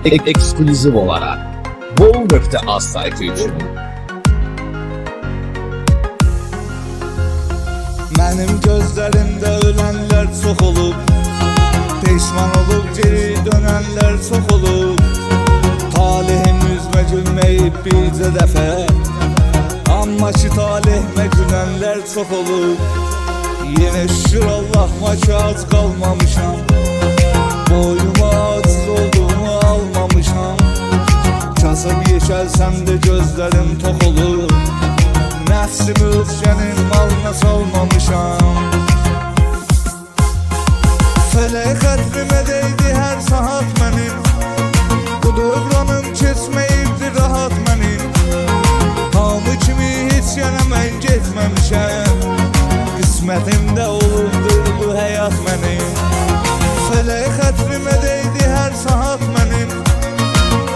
Eksklüziv olarak Bol.az saytı için. Mənim gözlərimdə ölənlər çox olub, peşman olub geri dönənlər çox olub. Talihim üzmə gülməyib bircə dəfə, amma ki talihmə gülənlər çox olub. Yenə şükür Allahıma ki ac qalmamışam, boyuma aciz olduğumu almamışam. Kasıb yeşəlsəm də gözlərim tox olur, nəfsimi öfkənin malına salmamışam. Fələk xətrimə deydi hər saat mənim, bu dövranım keçməyibdir rahat mənim. Hamı kimi heç yana mən getməmişəm, qismətimdə olubdur bu həyat mənim. Fələk xətrimə deydi hər saat mənim,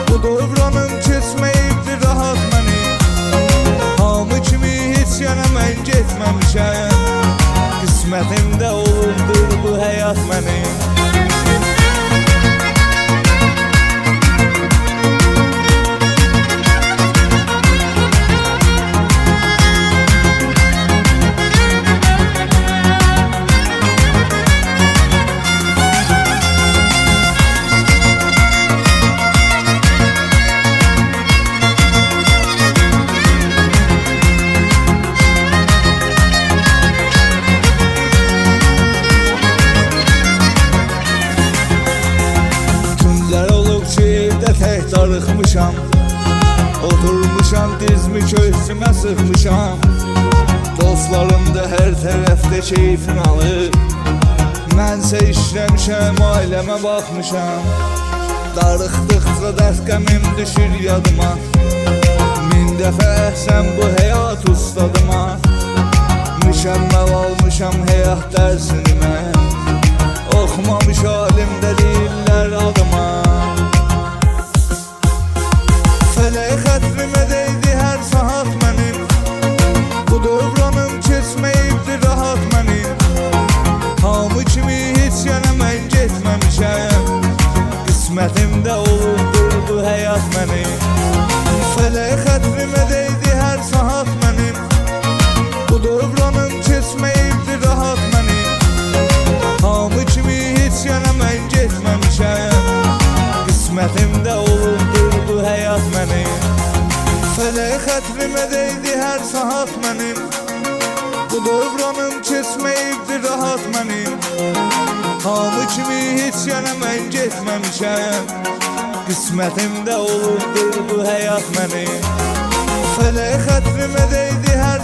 bu dövranım keçməyibdir rahat mənim. Hamı kimi heç yana mən getməmişəm, qismətimdə olubdur bu həyat mənim. Tək darıxmışam, oturmuşam dizmi köksümə sıxmışam. Dostlarım da hər tərəfdə keyfin alır, mənsə işləmişəm, ailəmə baxmışam. Darıxdıqca dərd qəmim düşür yadıma, min dəfə əhsən bu həyat ustadıma. Mükəmməl almışam həyat dərsini mən, oxumamış alimdə deyirlər adıma. Fələk xətrimə deydi hər saat mənim, bu dövranım keçməyibdir rahat mənim. Hamı kimi heç yana mən getməmişəm, qismətimdə olubdur bu həyat mənim. Fələk xətrimə deydi hər saat mənim, bu dövranım keçməyibdir rahat mənim. Hamı kimi heç yana mən getməmişəm, qismətimdə olubdur bu həyat mənim. Fələk xətrimə deydi hər saat mənim, bu dövranım keçməyibdir rahat mənim. Hamı kimi heç yana mən getməmişəm, qismətimdə olubdur bu həyat mənim. Fələk xətrimə deydi hər